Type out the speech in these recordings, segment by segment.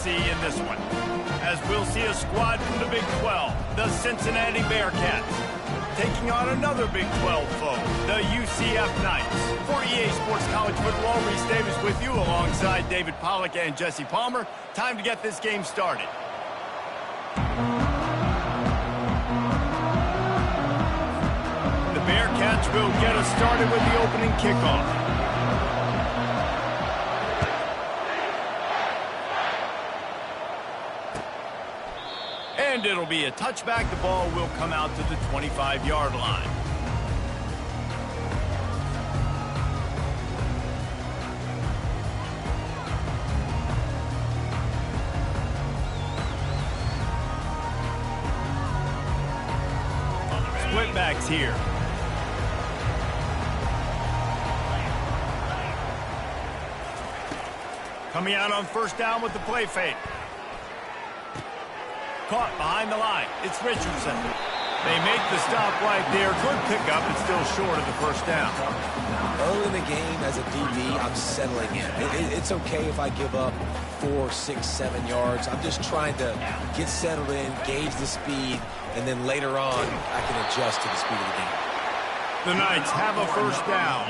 see in this one, as we'll see a squad from the Big 12, the Cincinnati Bearcats, taking on another Big 12 foe, the UCF Knights. For EA Sports College Football, Reese Davis with you alongside David Pollack and Jesse Palmer. Time to get this game started. The Bearcats will get us started with the opening kickoff. And it'll be a touchback. The ball will come out to the 25-yard line. Split backs here. Coming out on first down with the play fake. Caught behind the line. It's Richardson. They make the stop right there. Good pickup, but still short of the first down. Early in the game, as a DB, I'm settling in. It's okay if I give up 4, 6, 7 yards. I'm just trying to get settled in, gauge the speed, and then later on, I can adjust to the speed of the game. The Knights have a first down.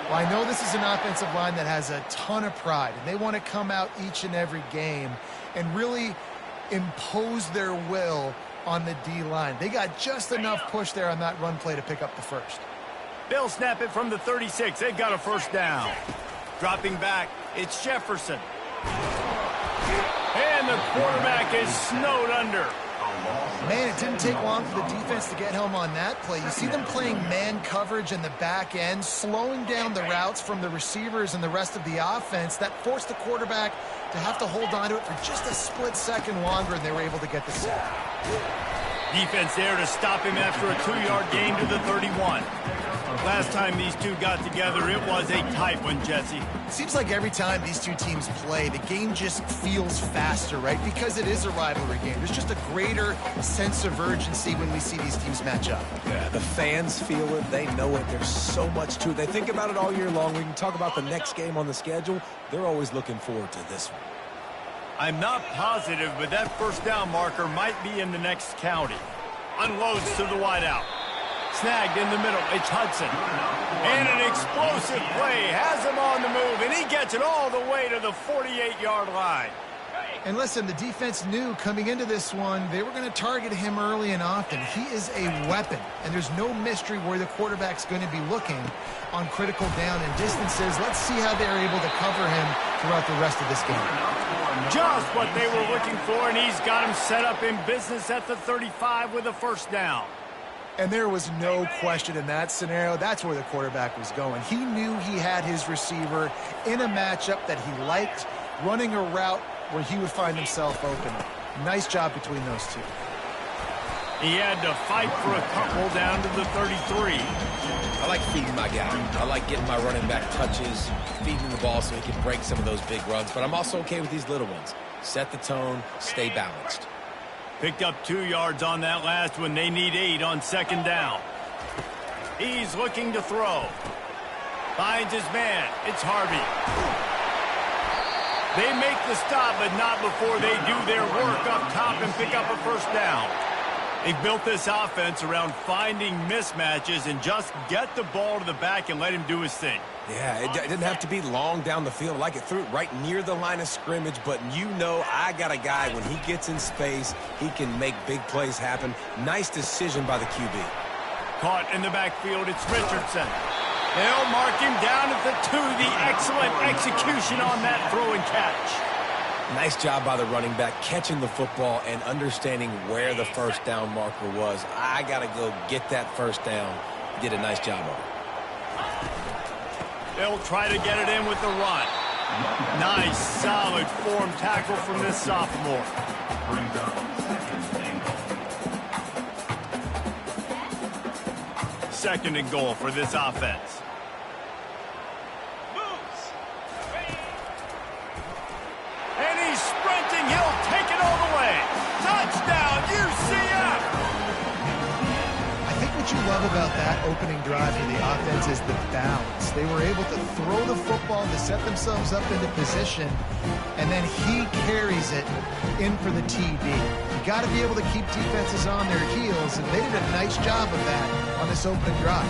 Well, I know this is an offensive line that has a ton of pride, and they want to come out each and every game and really impose their will on the D-line. They got just enough push there on that run play to pick up the first. They'll snap it from the 36. They've got a first down. Dropping back, it's Jefferson. And the quarterback is snowed under. Man, it didn't take long for the defense to get home on that play. You see them playing man coverage in the back end, slowing down the routes from the receivers and the rest of the offense. That forced the quarterback to have to hold on to it for just a split second longer, and they were able to get the sack. Defense there to stop him after a 2-yard gain to the 31. Last time these two got together, it was a tight one, Jesse. It seems like every time these two teams play, the game just feels faster, right? Because it is a rivalry game. There's just a greater sense of urgency when we see these teams match up. Yeah, the fans feel it. They know it. There's so much to it. They think about it all year long. We can talk about the next game on the schedule. They're always looking forward to this one. I'm not positive, but that first down marker might be in the next county. Unloads to the wideout. Snagged in the middle, it's Hudson. And an explosive play, has him on the move, and he gets it all the way to the 48-yard line. And listen, the defense knew coming into this one, they were going to target him early and often. He is a weapon, and there's no mystery where the quarterback's going to be looking on critical down and distances. Let's see how they're able to cover him throughout the rest of this game. Just what they were looking for, and he's got him set up in business at the 35 with a first down. And there was no question in that scenario. That's where the quarterback was going. He knew he had his receiver in a matchup that he liked, running a route where he would find himself open. Nice job between those two. He had to fight for a couple down to the 33. I like feeding my guy. I like getting my running back touches, feeding the ball so he can break some of those big runs. But I'm also okay with these little ones. Set the tone, stay balanced. Picked up 2 yards on that last one. They need 8 on second down. He's looking to throw. Finds his man. It's Harvey. They make the stop, but not before they do their work up top and pick up a first down. They've built this offense around finding mismatches and just get the ball to the back and let him do his thing. Yeah, it didn't have to be long down the field. Like it threw it right near the line of scrimmage, but you know I got a guy, when he gets in space, he can make big plays happen. Nice decision by the QB. Caught in the backfield, it's Richardson. They'll mark him down at the 2. The excellent execution on that throw and catch. Nice job by the running back, catching the football and understanding where the first down marker was. I got to go get that first down. Did a nice job of it. They'll try to get it in with the run. Nice, solid form tackle from this sophomore. Second and goal for this offense. And he's sprinting. He'll take it all the way. Touchdown, UCF! I think what you love about that opening drive for the offense is the balance. They were able to throw the football to set themselves up into position, and then he carries it in for the TD. You got to be able to keep defenses on their heels, and they did a nice job of that on this opening drive.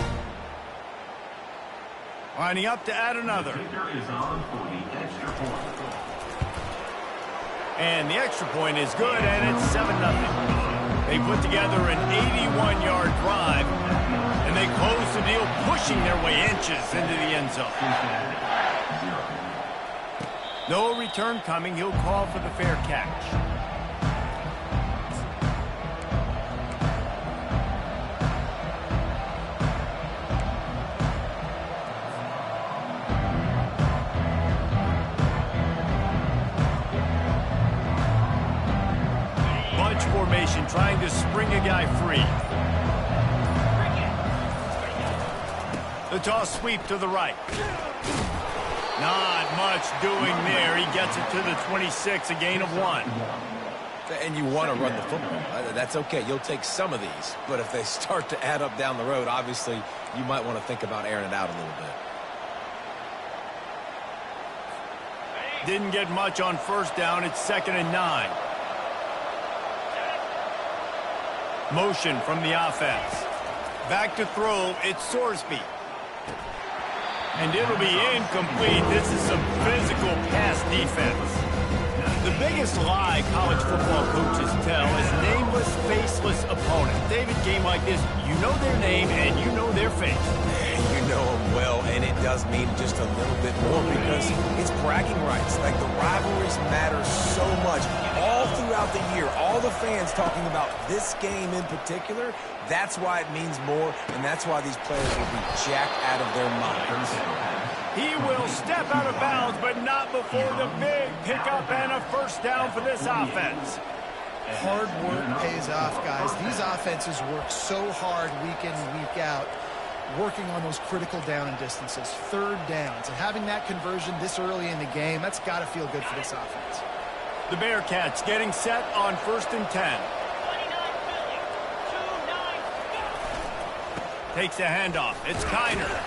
Lining up to add another. And the extra point is good, and it's 7-0. They put together an 81-yard drive, and they close the deal, pushing their way inches into the end zone. No return coming. He'll call for the fair catch. Formation, trying to spring a guy free. The toss sweep to the right. Not much doing there. He gets it to the 26, a gain of 1. And you want to run the football. That's okay. You'll take some of these. But if they start to add up down the road, obviously, you might want to think about airing it out a little bit. Didn't get much on first down. It's 2nd and 9. Motion from the offense. Back to throw. It's Sorsby. And it'll be incomplete. This is some physical pass defense. The biggest lie college football coaches tell is nameless, faceless opponents. David, game like this, you know their name and you know their face. You know them well, and it does mean just a little bit more because it's bragging rights. Like, the rivalries matter so much all throughout the year. All the fans talking about this game in particular, that's why it means more, and that's why these players will be jacked out of their minds. He will step out of bounds, but not before the big pickup and a first down for this offense. Hard work pays off, guys. These offenses work so hard week in and week out, working on those critical down and distances, third downs, and having that conversion this early in the game, that's got to feel good for this offense. The Bearcats getting set on 1st and 10. Takes a handoff. It's Kiner.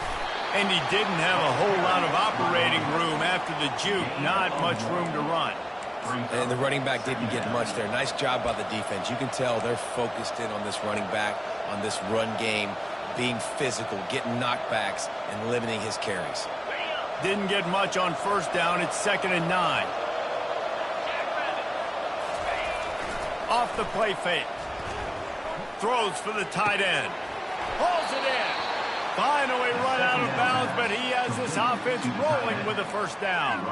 And he didn't have a whole lot of operating room after the juke. Not much room to run. And the running back didn't get much there. Nice job by the defense. You can tell they're focused in on this running back, on this run game, being physical, getting knockbacks, and limiting his carries. Didn't get much on first down. It's 2nd and 9. Off the play fake. Throws for the tight end. Pulls it in. Finally run out of bounds, but he has this offense rolling with a first down.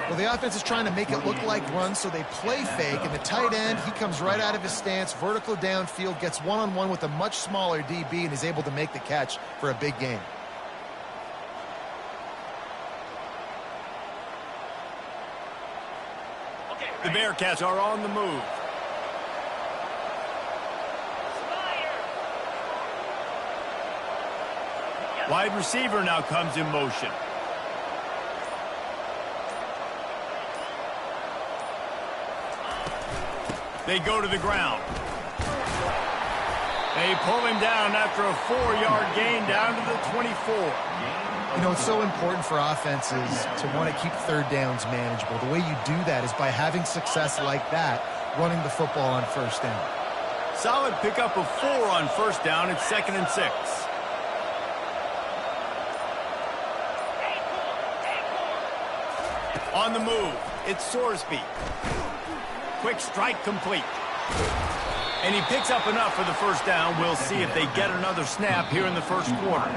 Well, the offense is trying to make it look like runs, so they play fake, and the tight end, he comes right out of his stance, vertical downfield, gets one-on-one with a much smaller DB, and is able to make the catch for a big gain. The Bearcats are on the move. Wide receiver now comes in motion. They go to the ground. They pull him down after a 4-yard gain down to the 24. You know, it's so important for offenses to want to keep third downs manageable. The way you do that is by having success like that, running the football on first down. Solid pickup of 4 on first down. It's 2nd and 6. On the move, it's Sorsby. Quick strike complete. And he picks up enough for the first down. We'll see if they get another snap here in the first quarter.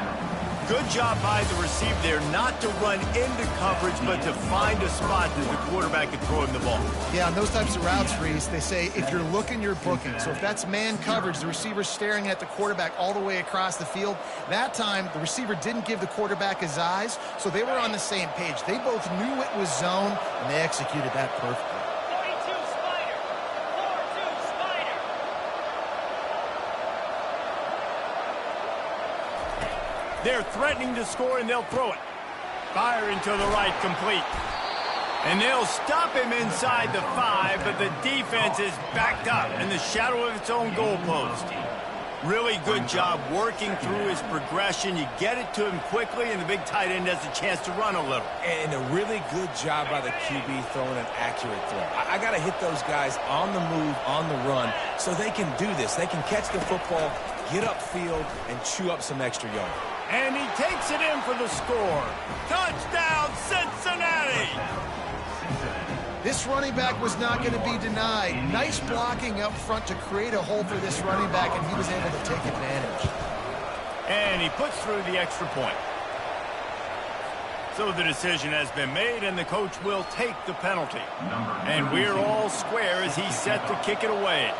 Good job by the receiver there, not to run into coverage, but to find a spot that the quarterback can throw him the ball. Yeah, on those types of routes, Reese, they say if you're looking, you're booking. So if that's man coverage, the receiver's staring at the quarterback all the way across the field. That time, the receiver didn't give the quarterback his eyes, so they were on the same page. They both knew it was zone, and they executed that perfectly. They're threatening to score, and they'll throw it. Fire into the right, complete. And they'll stop him inside the 5, but the defense is backed up in the shadow of its own goalpost. Really good job working through his progression. You get it to him quickly, and the big tight end has a chance to run a little. And a really good job by the QB throwing an accurate throw. I got to hit those guys on the move, on the run, so they can do this. They can catch the football, get upfield, and chew up some extra yards. And he takes it in for the score. Touchdown, Cincinnati! This running back was not going to be denied. Nice blocking up front to create a hole for this running back, and he was able to take advantage. And he puts through the extra point. So the decision has been made, and the coach will take the penalty. And we're all square as he's set to kick it away.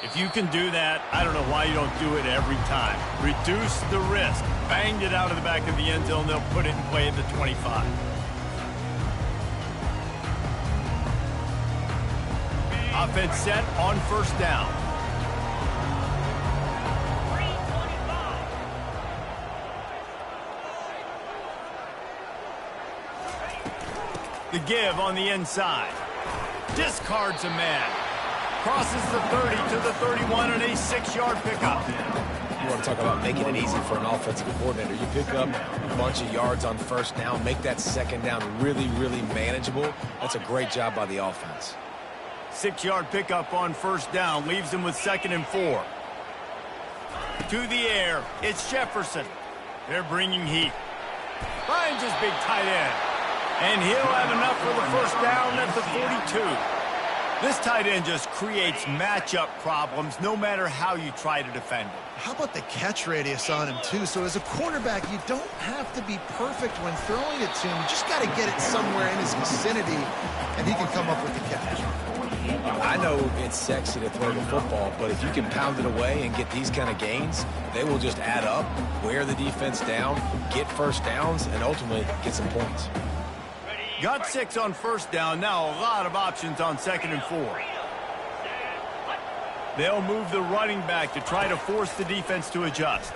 If you can do that, I don't know why you don't do it every time. Reduce the risk. Banged it out of the back of the end zone. They'll put it in play at the 25. Offense set on first down. The give on the inside. Discards a man. Crosses the 30 to the 31 and a 6-yard pickup. You want to talk about making it easy for an offensive coordinator. You pick up a bunch of yards on first down, make that second down really, really manageable. That's a great job by the offense. 6-yard pickup on first down leaves him with 2nd and 4. To the air, it's Jefferson. They're bringing heat. Finds his big tight end. And he'll have enough for the first down at the 42. This tight end just creates matchup problems no matter how you try to defend him. How about the catch radius on him, too? So as a quarterback, you don't have to be perfect when throwing it to him. You just got to get it somewhere in his vicinity, and he can come up with the catch. I know it's sexy to throw the football, but if you can pound it away and get these kind of gains, they will just add up, wear the defense down, get first downs, and ultimately get some points. Got 6 on first down. Now a lot of options on 2nd and 4. They'll move the running back to try to force the defense to adjust.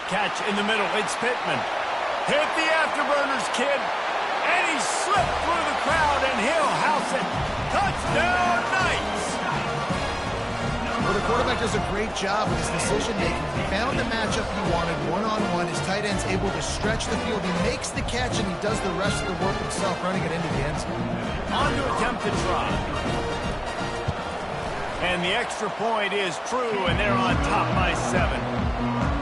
Catch in the middle. It's Pittman. Hit the afterburners, kid. And he slipped through the crowd, and he'll house it. Touchdown, Knights! Well, the quarterback does a great job with his decision-making. He found the matchup he wanted one-on-one. His tight end's able to stretch the field. He makes the catch, and he does the rest of the work himself, running it into the end zone. On to attempt the try. And the extra point is true, and they're on top by 7.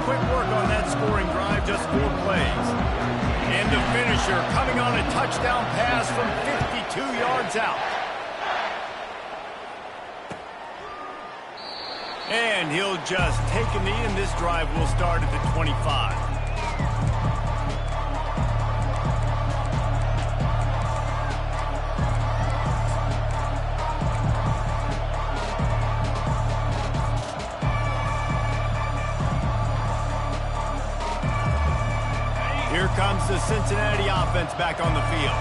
Quick work on that scoring drive, just 4 plays. And the finisher coming on a touchdown pass from 52 yards out. And he'll just take a knee, and this drive will start at the 25. Here comes the Cincinnati offense back on the field.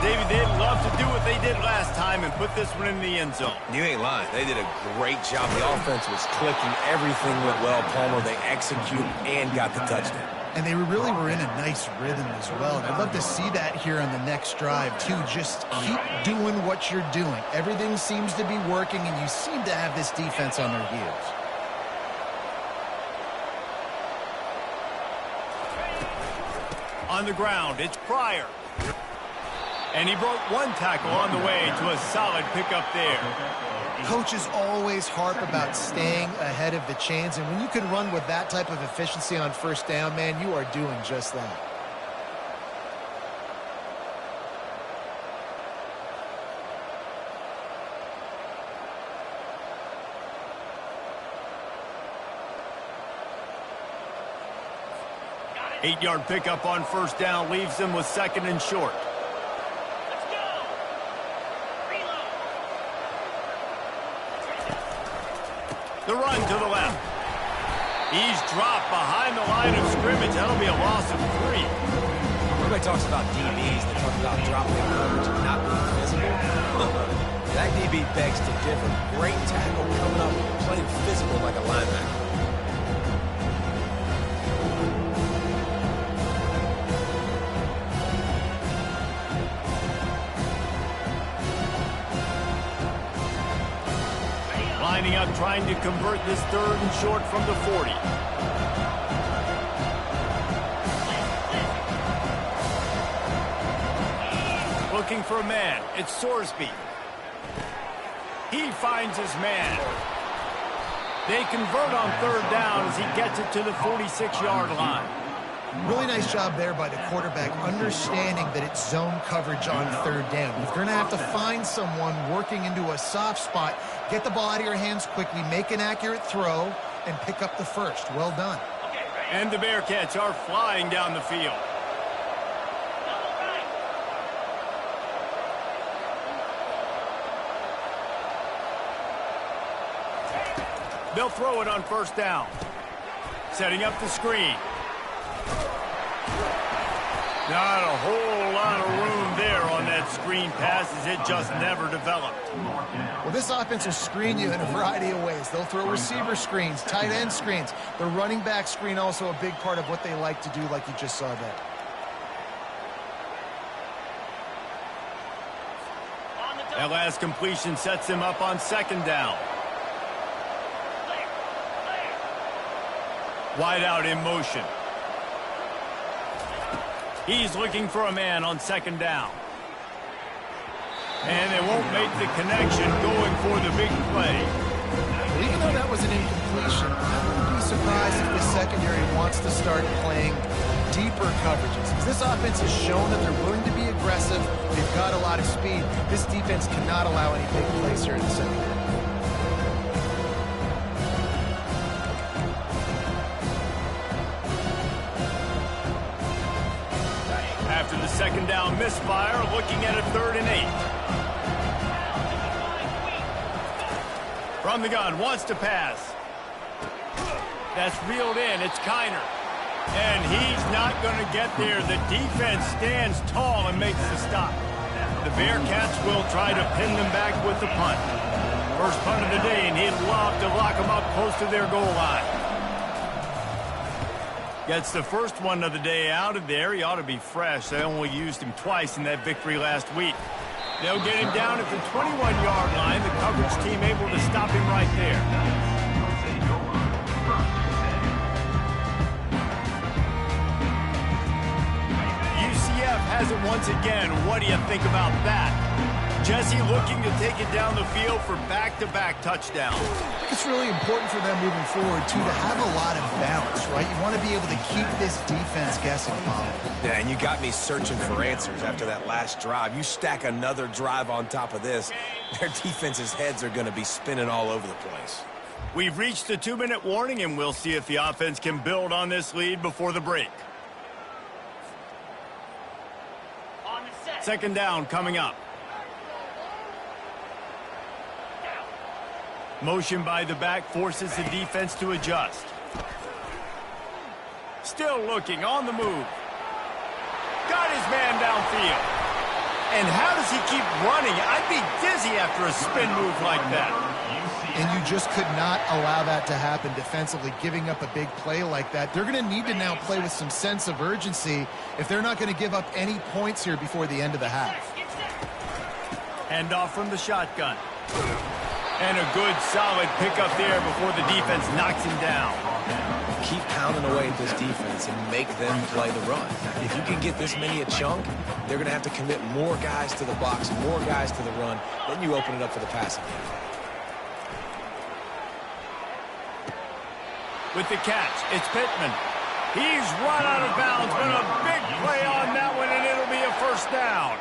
David, they'd love to do what they did last time and put this one in the end zone. You ain't lying. They did a great job. The offense was clicking. Everything went well. Palmer, they executed and got the touchdown. And they really were in a nice rhythm as well. And I'd love to see that here on the next drive, too. Just keep doing what you're doing. Everything seems to be working, and you seem to have this defense on their heels. On the ground, it's Pryor. And he broke one tackle on the way to a solid pickup there. Coaches always harp about staying ahead of the chains, and when you can run with that type of efficiency on first down, man, you are doing just that. Eight-yard pickup on first down leaves them with 2nd and short. The run to the left. He's dropped behind the line of scrimmage. That'll be a loss of 3. Everybody talks about DBs. They talk about dropping coverage and not being physical. That DB begs to differ. Great tackle coming up, playing physical like a linebacker. Lining up, trying to convert this 3rd and short from the 40. Looking for a man. It's Sorsby. He finds his man. They convert on 3rd down as he gets it to the 46-yard line. Really nice job there by the quarterback, understanding that it's zone coverage on 3rd down. You're going to have to find someone working into a soft spot, get the ball out of your hands quickly, make an accurate throw, and pick up the first. Well done. And the Bearcats are flying down the field. They'll throw it on 1st down. Setting up the screen. Not a whole lot of room there on that screen pass as it just never developed. Well, this offense will screen you in a variety of ways. They'll throw receiver screens, tight end screens. The running back screen also a big part of what they like to do, like you just saw there. That last completion sets him up on 2nd down. Wide out in motion. He's looking for a man on 2nd down. And they won't make the connection going for the big play. Well, even though that was an incompletion, I wouldn't be surprised if the secondary wants to start playing deeper coverages. Because this offense has shown that they're willing to be aggressive. They've got a lot of speed. This defense cannot allow any big plays here in the secondary. After the 2nd down misfire, looking at a 3rd and 8. From the gun, wants to pass. That's reeled in. It's Kiner. And he's not going to get there. The defense stands tall and makes the stop. The Bearcats will try to pin them back with the punt. First punt of the day, and he'd love to lock them up close to their goal line. Gets the first one of the day out of there. He ought to be fresh. They only used him twice in that victory last week. They'll get him down at the 21-yard line. The coverage team able to stop him right there. UCF has it once again. What do you think about that? Jesse looking to take it down the field for back-to-back touchdowns. I think it's really important for them moving forward, too, to have a lot of balance, right? You want to be able to keep this defense guessing, Bob. Yeah, and you got me searching for answers after that last drive. You stack another drive on top of this, their defense's heads are going to be spinning all over the place. We've reached the 2-minute warning, and we'll see if the offense can build on this lead before the break. 2nd down coming up. Motion by the back forces the defense to adjust. Still looking on the move. Got his man downfield. And how does he keep running? I'd be dizzy after a spin move like that. And you just could not allow that to happen defensively, giving up a big play like that. They're going to need to now play with some sense of urgency if they're not going to give up any points here before the end of the half. Handoff from the shotgun. And a good, solid pickup there before the defense knocks him down. Keep pounding away at this defense and make them play the run. If you can get this many a chunk, they're going to have to commit more guys to the box, more guys to the run. Then you open it up for the passing game. With the catch, it's Pittman. He's run out of bounds, but a big play on that one, and it'll be a 1st down.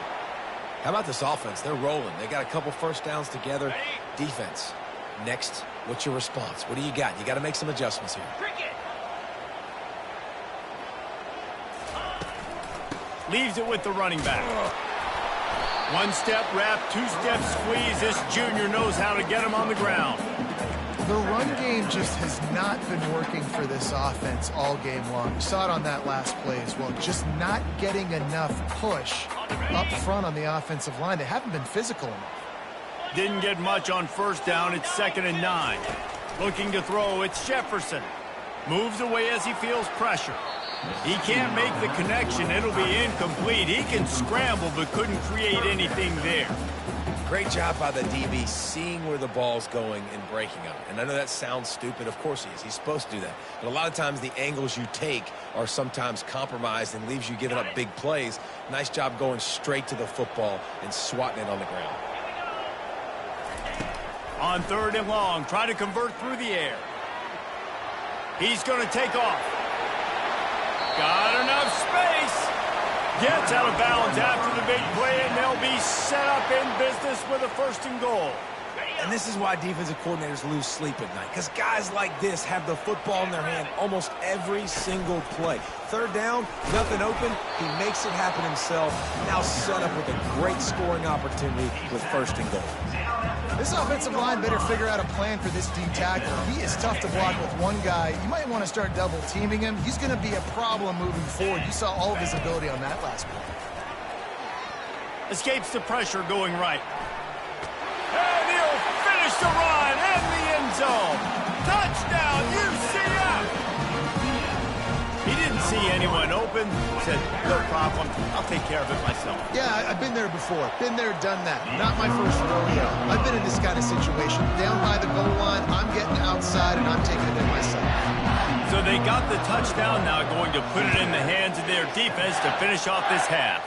How about this offense? They're rolling. They got a couple 1st downs together. Defense. Next, what's your response? What do you got? You got to make some adjustments here. Leaves it with the running back. 1-step wrap, 2-step squeeze. This junior knows how to get him on the ground. The run game just has not been working for this offense all game long. We saw it on that last play as well. Just not getting enough push up front on the offensive line. They haven't been physical enough. Didn't get much on 1st down. It's 2nd and 9. Looking to throw. It's Jefferson. Moves away as he feels pressure. He can't make the connection. It'll be incomplete. He can scramble but couldn't create anything there. Great job by the DB seeing where the ball's going and breaking up. And I know that sounds stupid. Of course he is. He's supposed to do that. But a lot of times the angles you take are sometimes compromised and leaves you giving up big plays. Nice job going straight to the football and swatting it on the ground. On 3rd and long, try to convert through the air. He's going to take off. Got enough space. Gets out of bounds after the big play, and they'll be set up in business with a 1st and goal. And this is why defensive coordinators lose sleep at night, because guys like this have the football in their hand almost every single play. 3rd down, nothing open, he makes it happen himself. Now set up with a great scoring opportunity with 1st and goal. This offensive line better figure out a plan for this D tackle. He is tough to block with one guy. You might want to start double teaming him. He's going to be a problem moving forward. You saw all of his ability on that last play. Escapes the pressure going right. And he'll finish the run in the end zone. Touchdown, UCF! He didn't see anyone open. Said, no problem. I'll take care of it myself. Yeah, I've been there before. Been there, done that. Not my first rodeo. I've been in this kind of situation. Down by the goal line, I'm getting outside, and I'm taking it in myself. So they got the touchdown, now going to put it in the hands of their defense to finish off this half.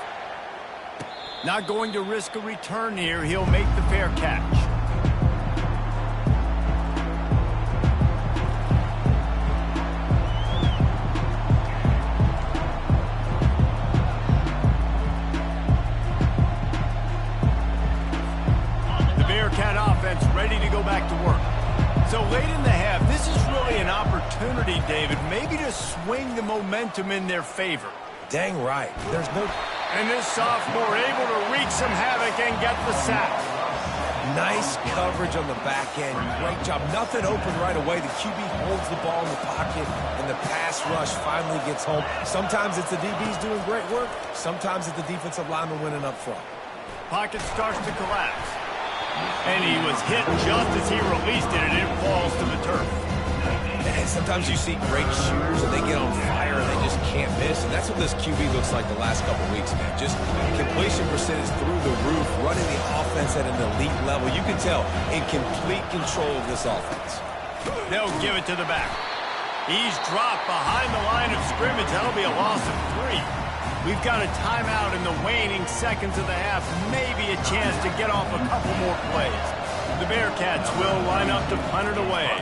Not going to risk a return here. He'll make the fair catch. Bearcat offense ready to go back to work. So late in the half, this is really an opportunity, David, maybe to swing the momentum in their favor. Dang right. There's no... And this sophomore able to wreak some havoc and get the sack. Nice coverage on the back end. Great job. Nothing open right away. The QB holds the ball in the pocket, and the pass rush finally gets home. Sometimes it's the DBs doing great work. Sometimes it's the defensive lineman winning up front. Pocket starts to collapse. And he was hit just as he released it, and it falls to the turf. And sometimes you see great shooters, and they get on fire, and they just can't miss. And that's what this QB looks like the last couple weeks, man. Just completion percentage through the roof, running the offense at an elite level. You can tell in complete control of this offense. They'll give it to the back. He's dropped behind the line of scrimmage. That'll be a loss of 3. We've got a timeout in the waning seconds of the half. Maybe a chance to get off a couple more plays. The Bearcats will line up to punt it away.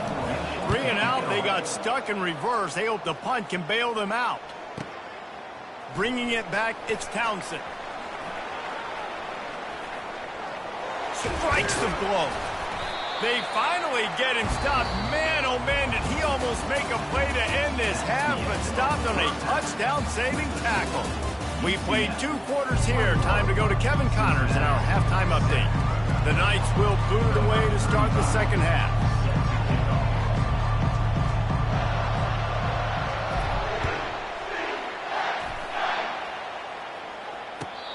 3 and out, they got stuck in reverse. They hope the punt can bail them out. Bringing it back, it's Townsend. Strikes the blow. They finally get him stopped. Man, oh man, did he almost make a play to end this half, but stopped on a touchdown-saving tackle. We played 2 quarters here. Time to go to Kevin Connors in our halftime update. The Knights will boot it away to start the second half.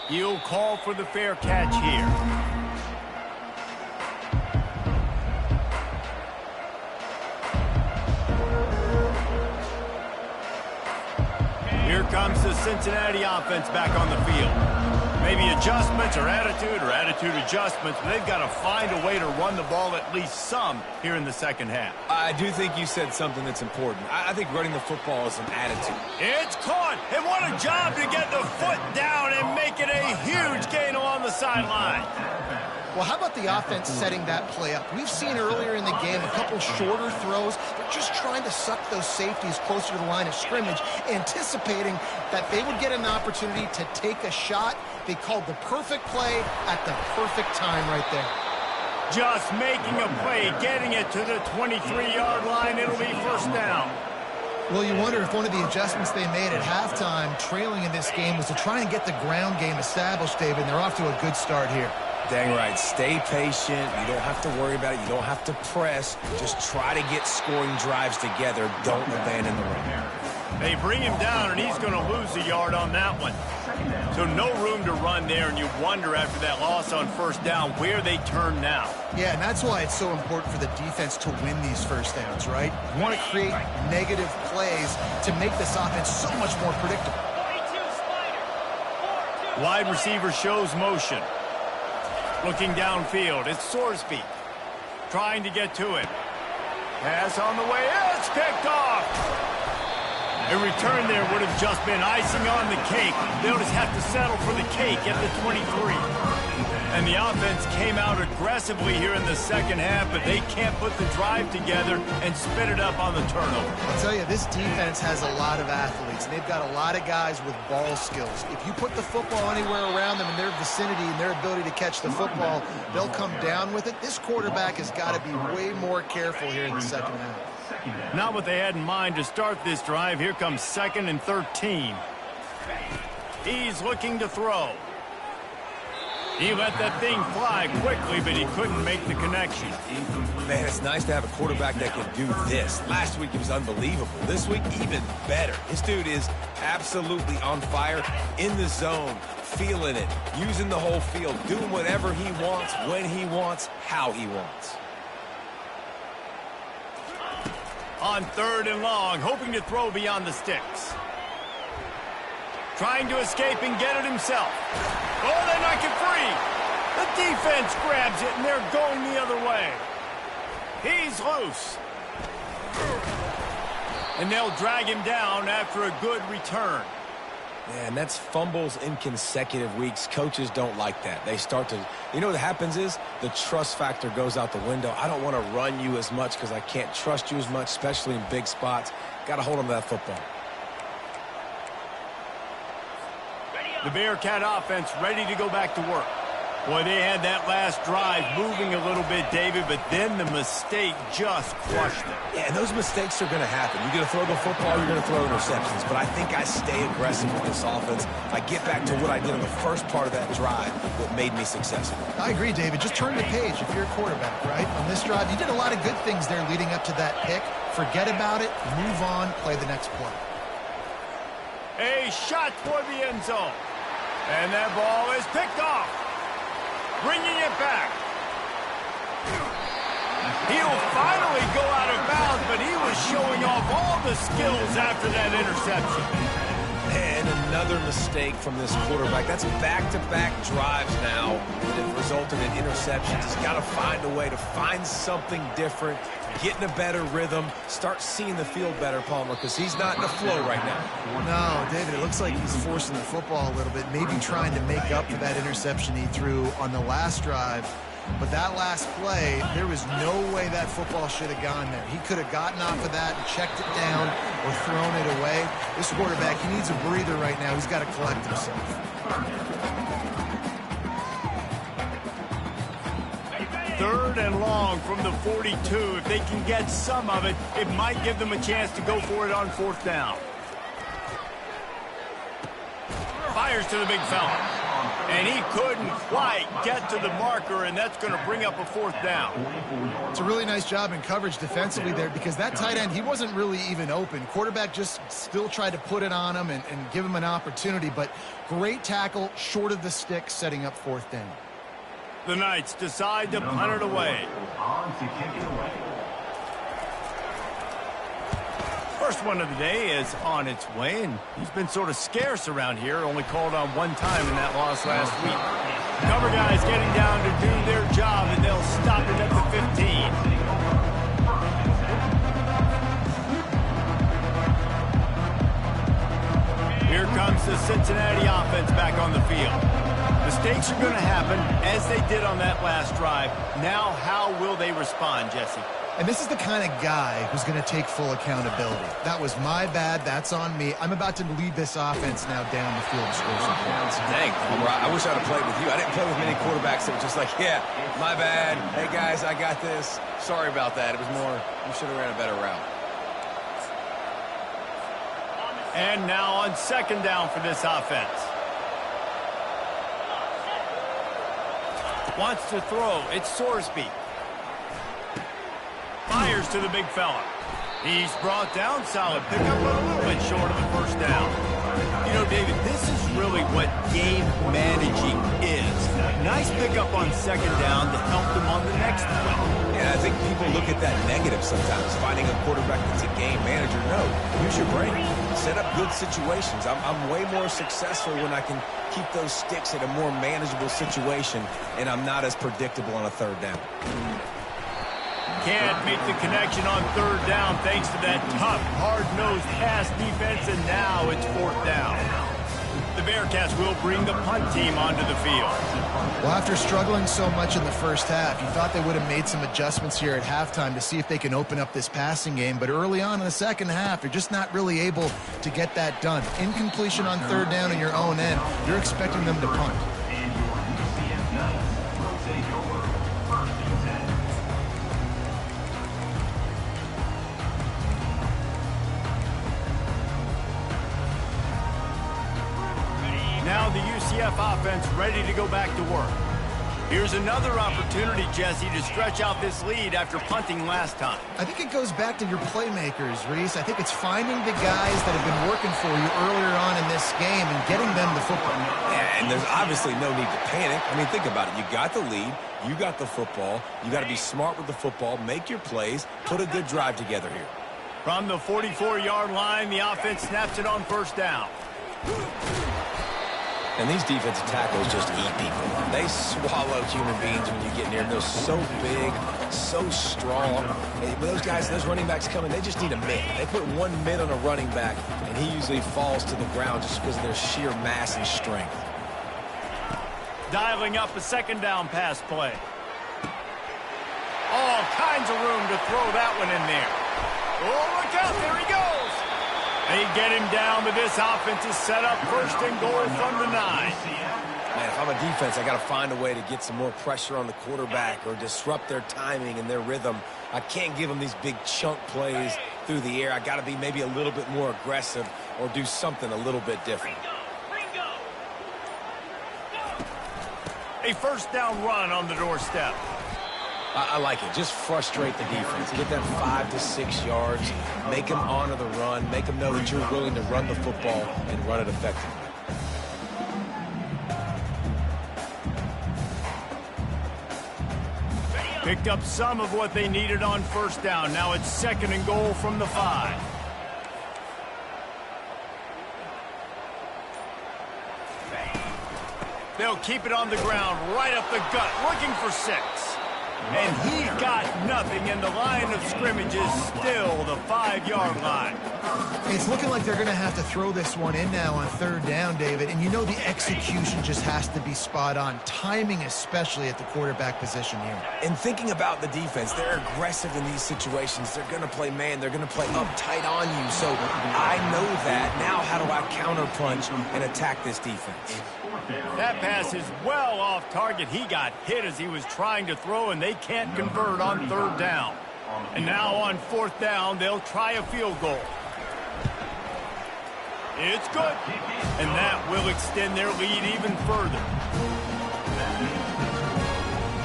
He'll call for the fair catch here. Here comes the Cincinnati offense back on the field. Maybe adjustments or attitude adjustments, but they've got to find a way to run the ball at least some here in the second half. I do think you said something that's important. I think running the football is an attitude. It's caught, and what a job to get the foot down and make it a huge gain along the sideline. Well, how about the offense setting that play up? We've seen earlier in the game a couple shorter throws. They're just trying to suck those safeties closer to the line of scrimmage, anticipating that they would get an opportunity to take a shot. They called the perfect play at the perfect time right there. Just making a play, getting it to the 23-yard line. It'll be first down. Well, you wonder if one of the adjustments they made at halftime, trailing in this game, was to try and get the ground game established, David, and they're off to a good start here. Dang right. Stay patient. You don't have to worry about it. You don't have to press. Just try to get scoring drives together. Don't abandon the run. They bring him down, and he's going to lose a yard on that one. So no room to run there, and you wonder after that loss on first down where they turn now. Yeah, and that's why it's so important for the defense to win these first downs, right? You want to create negative plays to make this offense so much more predictable. Wide receiver shows motion. Looking downfield, it's Sorsby. Trying to get to him. Pass on the way. It's picked off. A return there would have just been icing on the cake. They'll just have to settle for the cake at the 23. And the offense came out aggressively here in the second half, but they can't put the drive together and spit it up on the turnover. I'll tell you, this defense has a lot of athletes, and they've got a lot of guys with ball skills. If you put the football anywhere around them in their vicinity and their ability to catch the football, they'll come down with it. This quarterback has got to be way more careful here in the second half. Not what they had in mind to start this drive. Here comes 2nd and 13. He's looking to throw. He let that thing fly quickly, but he couldn't make the connection. Man, it's nice to have a quarterback that can do this. Last week, he was unbelievable. This week, even better. This dude is absolutely on fire, in the zone, feeling it, using the whole field, doing whatever he wants, when he wants, how he wants. On 3rd and long, hoping to throw beyond the sticks. Trying to escape and get it himself. Oh, they knock it free. The defense grabs it, and they're going the other way. He's loose. And they'll drag him down after a good return. Man, that's fumbles in consecutive weeks. Coaches don't like that. They start to, you know what happens is the trust factor goes out the window. I don't want to run you as much because I can't trust you as much, especially in big spots. Got to hold on to that football. The Bearcat offense ready to go back to work. Boy, they had that last drive moving a little bit, David, but then the mistake just crushed them. Yeah, and those mistakes are going to happen. You're going to throw the football, you're going to throw interceptions. But I think I stay aggressive with this offense. I get back to what I did in the first part of that drive that made me successful. I agree, David. Just turn the page if you're a quarterback, right? On this drive, you did a lot of good things there leading up to that pick. Forget about it, move on, play the next play. A shot toward the end zone. And that ball is picked off. Bringing it back. He'll finally go out of bounds, but he was showing off all the skills after that interception. And another mistake from this quarterback. That's back-to-back drives now that have resulted in interceptions. He's got to find a way to find something different, get in a better rhythm, start seeing the field better, Palmer, because he's not in the flow right now. No, David, it looks like he's forcing the football a little bit, maybe trying to make up for that interception he threw on the last drive. But that last play, there was no way that football should have gone there. He could have gotten off of that and checked it down or thrown it away. This quarterback, he needs a breather right now. He's got to collect himself. Third and long from the 42. If they can get some of it, it might give them a chance to go for it on 4th down. Fires to the big fella. And he couldn't quite get to the marker, and that's going to bring up a 4th down. It's a really nice job in coverage defensively there because that tight end, he wasn't really even open. Quarterback just still tried to put it on him and give him an opportunity, but great tackle short of the stick, setting up 4th down. The Knights decide to punt it away. First one of the day is on its way, and he's been sort of scarce around here, only called on one time in that loss last week. Cover guys getting down to do their job, and they'll stop it at the 15. Here comes the Cincinnati offense back on the field. Mistakes are going to happen, as they did on that last drive. Now, how will they respond, Jesse? And this is the kind of guy who's going to take full accountability. That was my bad. That's on me. I'm about to lead this offense now down the field to score some points. Dang, I wish I'd have played with you. I didn't play with many quarterbacks that were just like, yeah, my bad. Hey, guys, I got this. Sorry about that. It was more, you should have ran a better route. And now on 2nd down for this offense. Wants to throw. It's Sorsby. Fires to the big fella. He's brought down. Solid pickup, but a little bit short of the 1st down. You know, David, this is really what game managing is. Nice pickup on 2nd down to help them on the next play. Yeah, I think people look at that negative sometimes, finding a quarterback that's a game manager. No, use your brain. set up good situations. I'm way more successful when I can keep those sticks in a more manageable situation, and I'm not as predictable on a third down. Can't make the connection on third down thanks to that tough, hard-nosed pass defense, and now it's fourth down. The Bearcats will bring the punt team onto the field. Well, after struggling so much in the first half, you thought they would have made some adjustments here at halftime to see if they can open up this passing game. But early on in the second half, they're just not really able to get that done. Incompletion on third down in your own end, you're expecting them to punt. Now the UCF offense ready to go back to work. Here's another opportunity, Jesse, to stretch out this lead after punting last time. I think it goes back to your playmakers, Reese. I think it's finding the guys that have been working for you earlier on in this game and getting them the football. Yeah, and there's obviously no need to panic. I mean, think about it. You got the lead. You got the football. You got to be smart with the football. Make your plays. Put a good drive together here. From the 44-yard line, the offense snaps it on first down. And these defensive tackles just eat people. They swallow human beings when you get near them. They're so big, so strong. And when those guys, those running backs come in, they just need a mid. They put one mid on a running back, and he usually falls to the ground just because of their sheer mass and strength. Dialing up a second down pass play. All kinds of room to throw that one in there. Oh, look out, there he goes. They get him down, but this offense is set up first and goal from the 9. Man, if I'm a defense, I got to find a way to get some more pressure on the quarterback or disrupt their timing and their rhythm. I can't give them these big chunk plays through the air. I got to be maybe a little bit more aggressive or do something a little bit different. A first down run on the doorstep. I like it. Just frustrate the defense. Get them 5 to 6 yards. Make them honor the run. Make them know that you're willing to run the football and run it effectively. Picked up some of what they needed on first down. Now it's second and goal from the 5. They'll keep it on the ground, right up the gut, looking for 6. And he got nothing, and the line of scrimmage is still the 5-yard line. It's looking like they're going to have to throw this one in now on third down, David. And you know the execution just has to be spot on. Timing especially at the quarterback position here. And thinking about the defense, they're aggressive in these situations. They're going to play man. They're going to play uptight on you. So I know that. Now how do I counterpunch and attack this defense? That pass is well off target. He got hit as he was trying to throw, and they can't convert on third down. And now on fourth down, they'll try a field goal. It's good. And that will extend their lead even further.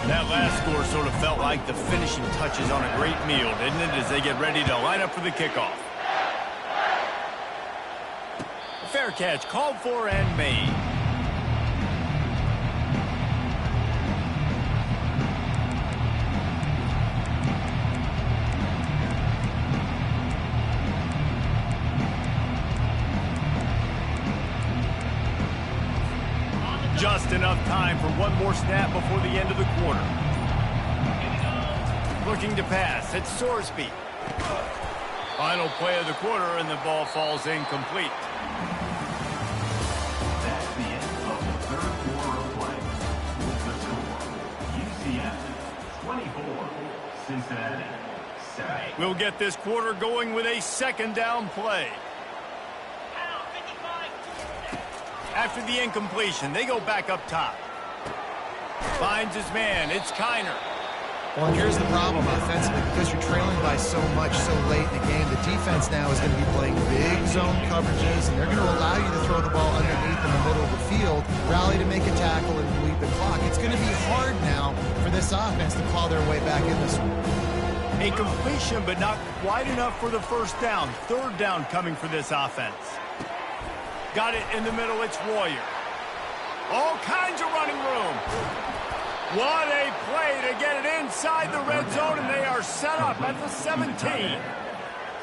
That last score sort of felt like the finishing touches on a great meal, didn't it, as they get ready to line up for the kickoff. A fair catch called for and made. Just enough time for one more snap before the end of the quarter. Looking to pass, it's Sorsby. Final play of the quarter, and the ball falls incomplete. That's the end of the third quarter of play. With the score, UCF 24, Cincinnati 7. We'll get this quarter going with a second down play. After the incompletion, they go back up top. Finds his man. It's Kiner. Well, and here's the problem offensively. Because you're trailing by so much so late in the game, the defense now is going to be playing big zone coverages, and they're going to allow you to throw the ball underneath in the middle of the field, rally to make a tackle, and bleed the clock. It's going to be hard now for this offense to claw their way back in this one. A completion, but not quite enough for the first down. Third down coming for this offense. Got it in the middle, it's Warrior. All kinds of running room. What a play to get it inside the red zone, and they are set up at the 17.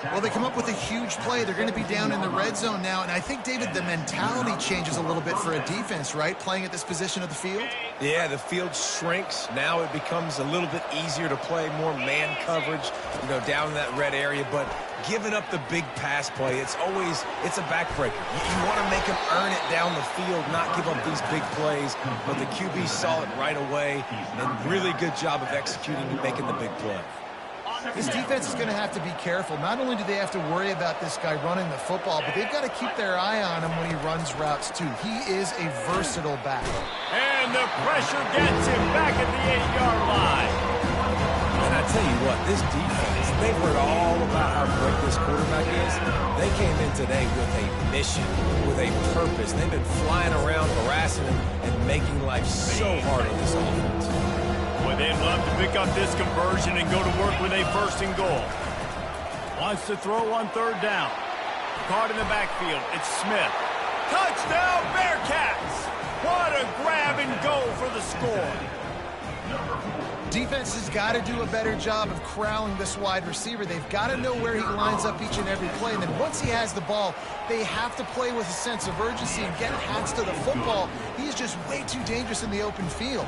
Well, they come up with a huge play. They're going to be down in the red zone now, and I think, David, the mentality changes a little bit for a defense, right, playing at this position of the field? Yeah, the field shrinks. Now it becomes a little bit easier to play, more man coverage, down in that red area, but giving up the big pass play, it's a backbreaker. You want to make them earn it down the field, not give up these big plays, but the QB saw it right away, and really good job of executing and making the big play. This defense is going to have to be careful. Not only do they have to worry about this guy running the football, but they've got to keep their eye on him when he runs routes, too. He is a versatile back. And the pressure gets him back at the 8-yard line. And I tell you what, this defense, they've heard all about how great this quarterback is. They came in today with a mission, with a purpose. They've been flying around, harassing him, and making life so hard on this offense. Well, they'd love to pick up this conversion and go to work with a 1st and goal. Wants to throw on 3rd down. Caught in the backfield. It's Smith. Touchdown, Bearcats! What a grab and go for the score. Defense has got to do a better job of corralling this wide receiver. They've got to know where he lines up each and every play. And then once he has the ball, they have to play with a sense of urgency and get hands to the football. He's just way too dangerous in the open field.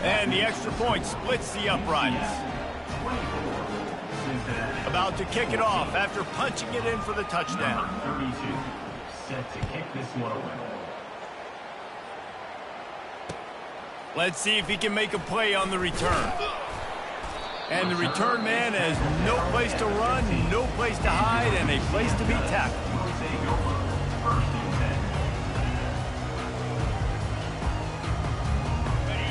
And the extra point splits the uprights. About to kick it off after punching it in for the touchdown. 32, set to kick this one away. Let's see if he can make a play on the return. And the return man has no place to run, no place to hide, and a place to be tackled.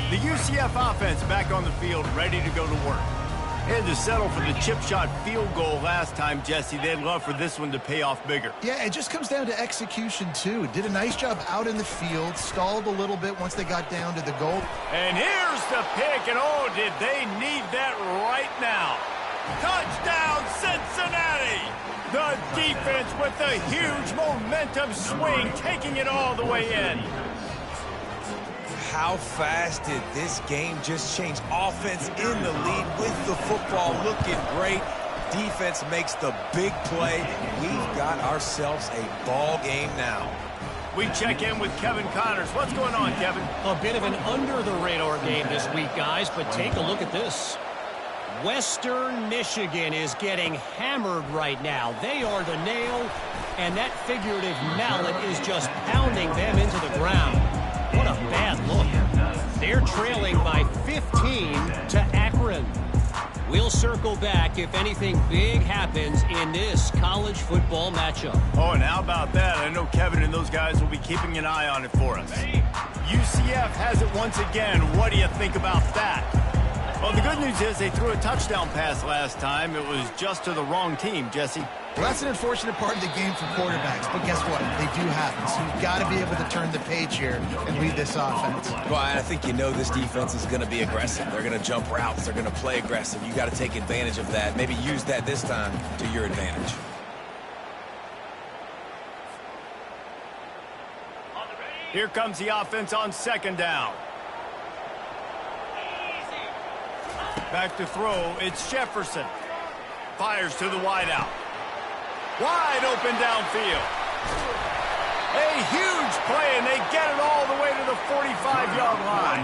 The UCF offense back on the field, ready to go to work. And to settle for the chip shot field goal last time, Jesse, they'd love for this one to pay off bigger. Yeah, it just comes down to execution, too. Did a nice job out in the field, stalled a little bit once they got down to the goal. And here's the pick, and oh, did they need that right now. Touchdown, Cincinnati! The defense with the huge momentum swing, taking it all the way in. How fast did this game just change? Offense in the lead with the football, looking great. Defense makes the big play. We've got ourselves a ball game now. We check in with Kevin Connors. What's going on, Kevin? A bit of an under-the-radar game this week, guys, but take a look at this. Western Michigan is getting hammered right now. They are the nail, and that figurative mallet is just pounding them into the ground. What a bad look. They're trailing by 15 to Akron. We'll circle back if anything big happens in this college football matchup. Oh, and how about that? I know Kevin and those guys will be keeping an eye on it for us. UCF has it once again. What do you think about that? Well, the good news is they threw a touchdown pass last time. It was just to the wrong team, Jesse. Well, that's an unfortunate part of the game for quarterbacks, but guess what? They do happen, so you've got to be able to turn the page here and lead this offense. Well, I think this defense is going to be aggressive. They're going to jump routes. They're going to play aggressive. You got to take advantage of that. Maybe use that this time to your advantage. Here comes the offense on 2nd down. Back to throw, it's Jefferson. Fires to the wideout. Wide open downfield. A huge play, and they get it all the way to the 45-yard line.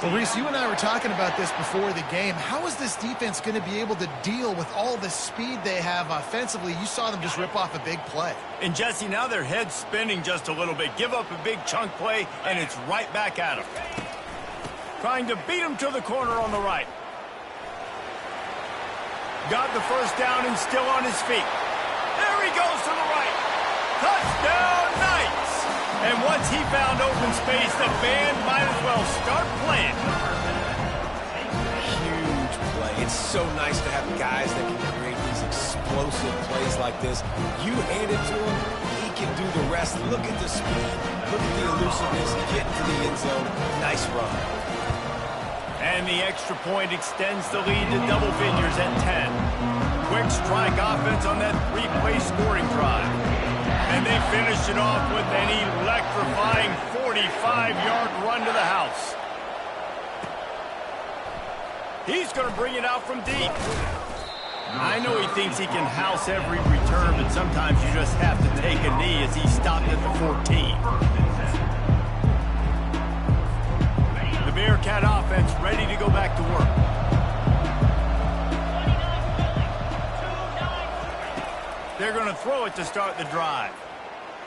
Well, Reese, you and I were talking about this before the game. How is this defense going to be able to deal with all the speed they have offensively? You saw them just rip off a big play. And, Jesse, now their head's spinning just a little bit. Give up a big chunk play, and it's right back at them. Trying to beat him to the corner on the right. Got the 1st down and still on his feet. There he goes to the right. Touchdown, Knights! And once he found open space, the band might as well start playing. Huge play. It's so nice to have guys that can create these explosive plays like this. You hand it to him, he can do the rest. Look at the speed. Look at the elusiveness. Get to the end zone. Nice run. And the extra point extends the lead to double figures at 10. Quick strike offense on that 3-play scoring drive. And they finish it off with an electrifying 45-yard run to the house. He's going to bring it out from deep. I know he thinks he can house every return, but sometimes you just have to take a knee as he stopped at the 14. The Bearcat offense ready to go back to work. They're going to throw it to start the drive.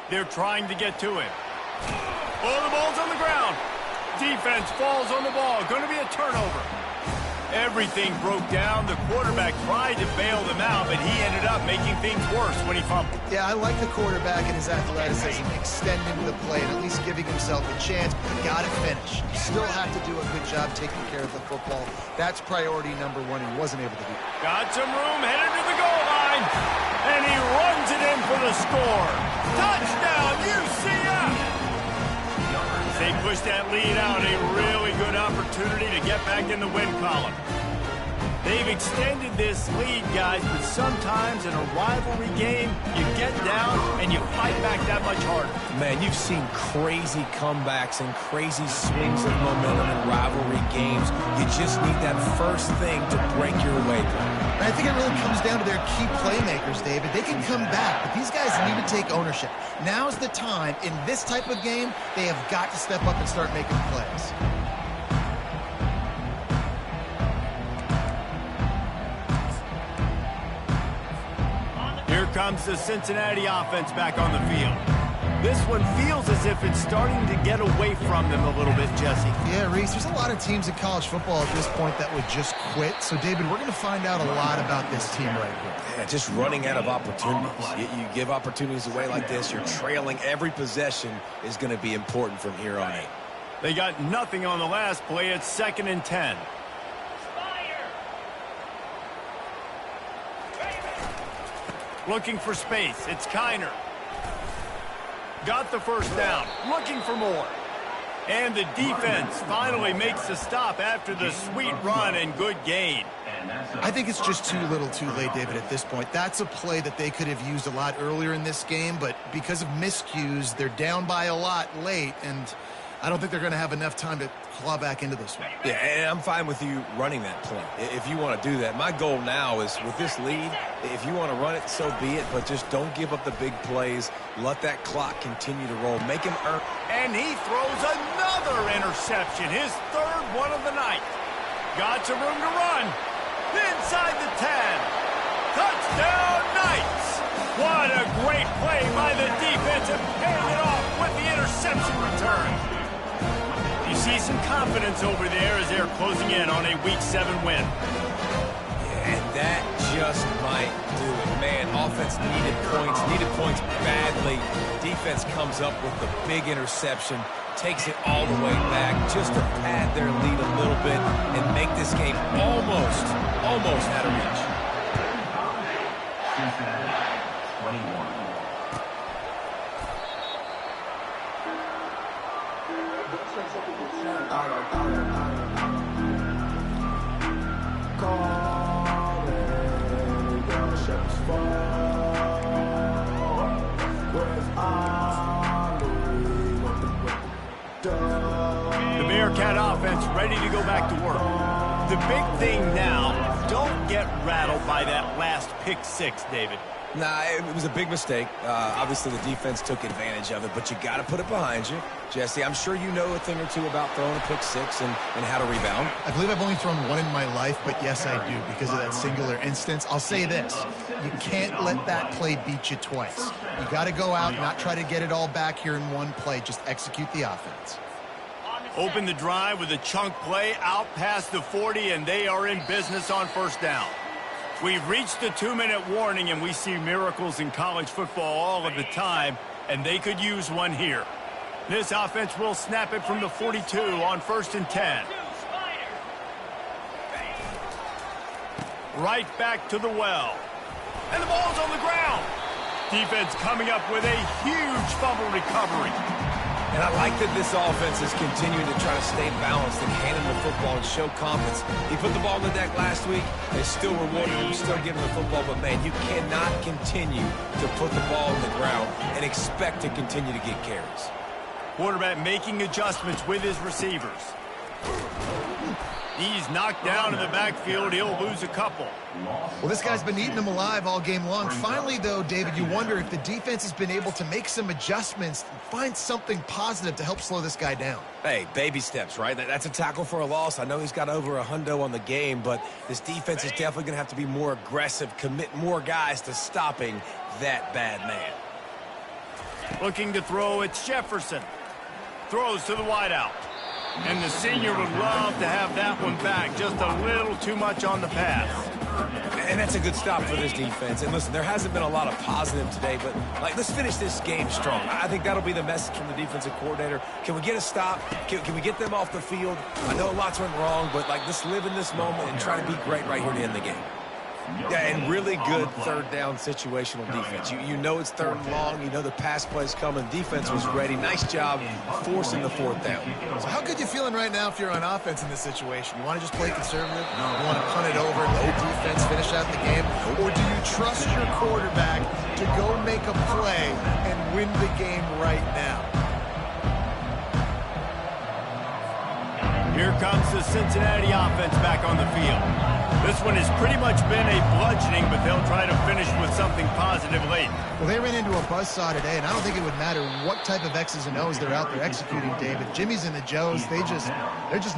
They're trying to get to him. Oh, the ball's on the ground. Defense falls on the ball. Going to be a turnover. Everything broke down. The quarterback tried to bail them out, but he ended up making things worse when he fumbled. Yeah, I like the quarterback and his athleticism extending the play and at least giving himself a chance, but you got to finish. You still have to do a good job taking care of the football. That's priority number one. He wasn't able to do that. Got some room, headed to the goal line, and he runs it in for the score. Touchdown, UCF! They push that lead out, a really good opportunity to get back in the win column. They've extended this lead, guys, but sometimes in a rivalry game, you get down and you fight back that much harder. Man, you've seen crazy comebacks and crazy swings of momentum in rivalry games. You just need that first thing to break your way through. And I think it really comes down to their key playmakers, David. They can come back, but these guys need to take ownership. Now's the time. In this type of game, they have got to step up and start making plays. Here comes the Cincinnati offense back on the field. This one feels as if it's starting to get away from them a little bit, Jesse. Yeah, Reese, there's a lot of teams in college football at this point that would just quit. So, David, we're going to find out a lot about this team right here. Yeah, just running out of opportunities. You give opportunities away like this, you're trailing. Every possession is going to be important from here on in. They got nothing on the last play. It's 2nd and 10. Looking for space. It's Kiner. Got the first down. Looking for more. And the defense finally makes the stop after the sweet run and good gain. I think it's just too little too late, David, at this point. That's a play that they could have used a lot earlier in this game, but because of miscues, they're down by a lot late, and I don't think they're going to have enough time to claw back into this one. Yeah, and I'm fine with you running that play if you want to do that. My goal now is with this lead, if you want to run it, so be it, but just don't give up the big plays. Let that clock continue to roll. Make him earn. And he throws another interception, his 3rd one of the night. Got some room to run. Inside the 10. Touchdown, Knights! What a great play by the defense and paying it off with the interception return. You see some confidence over there as they're closing in on a Week 7 win. Yeah, and that just might do it. Man, offense needed points badly. Defense comes up with the big interception, takes it all the way back just to pad their lead a little bit and make this game almost out of reach. Cincinnati, 21. The Bearcat offense ready to go back to work. The big thing now, don't get rattled by that last pick 6, David. Nah, it was a big mistake. Obviously, the defense took advantage of it, but you got to put it behind you. Jesse, I'm sure you know a thing or two about throwing a pick 6 and how to rebound. I believe I've only thrown one in my life, but yes, I do because of that singular instance. I'll say this. You can't let that play beat you twice. You got to go out, not try to get it all back here in one play. Just execute the offense. Open the drive with a chunk play out past the 40, and they are in business on 1st down. We've reached the 2-minute warning, and we see miracles in college football all of the time, and they could use one here. This offense will snap it from the 42 on 1st and 10. Right back to the well. And the ball's on the ground. Defense coming up with a huge fumble recovery. And I like that this offense is continuing to try to stay balanced and handle the football and show confidence. He put the ball in the deck last week. They still rewarded him, still giving the football. But, man, you cannot continue to put the ball in the ground and expect to continue to get carries. Quarterback making adjustments with his receivers. He's knocked down in the backfield. He'll lose a couple. Well, this guy's been eating them alive all game long. Finally, though, David, you wonder if the defense has been able to make some adjustments, find something positive to help slow this guy down. Hey, baby steps, right? That's a tackle for a loss. I know he's got over a hundo on the game, but this defense is definitely going to have to be more aggressive, commit more guys to stopping that bad man. Looking to throw, it's Jefferson. Throws to the wideout. And the senior would love to have that one back. Just a little too much on the pass. And that's a good stop for this defense. And listen, there hasn't been a lot of positive today, but let's finish this game strong. I think that'll be the message from the defensive coordinator. Can we get a stop? Can we get them off the field? I know lots went wrong, but let's live in this moment and try to be great right here to end the game. Yeah, and really good third down situational defense. You know it's third and long. You know the pass play's coming. Defense was ready. Nice job forcing the fourth down. So how good you feeling right now if you're on offense in this situation? You want to just play conservative? You want to punt it over, no defense, finish out the game? Or do you trust your quarterback to go make a play and win the game right now? Here comes the Cincinnati offense back on the field. This one has pretty much been a bludgeoning, but they'll try to finish with something positive late. Well, they ran into a buzzsaw today, and I don't think it would matter what type of X's and O's they're out there executing, David. Jimmy's and the Joes, they're just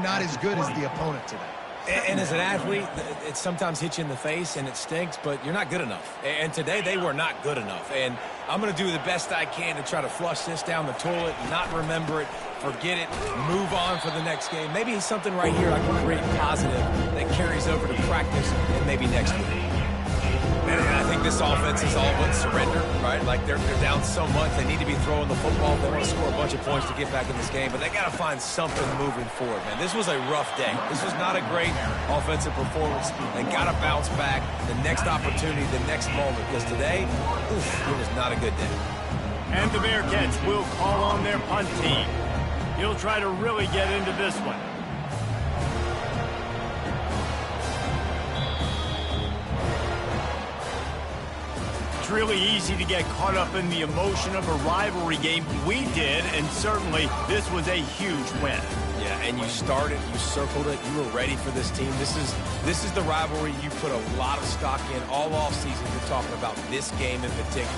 not as good as the opponent today. And as an athlete, it sometimes hits you in the face and it stinks, but you're not good enough. And today they were not good enough. And I'm going to do the best I can to try to flush this down the toilet, not remember it, forget it, move on for the next game. Maybe something right here I can create positive that carries over to practice and maybe next week. And I think this offense is all but surrender, right? Like they're down so much, they need to be throwing the football. They want to score a bunch of points to get back in this game, but they got to find something moving forward, man. This was a rough day. This was not a great offensive performance. They got to bounce back the next opportunity, the next moment, because today, it was not a good day. And the Bearcats will call on their punt team. He'll try to really get into this one. It's really easy to get caught up in the emotion of a rivalry game. We did, and certainly this was a huge win. Yeah, and you started, you circled it, you were ready for this team. This is the rivalry you put a lot of stock in all offseason. You're talking about this game in particular.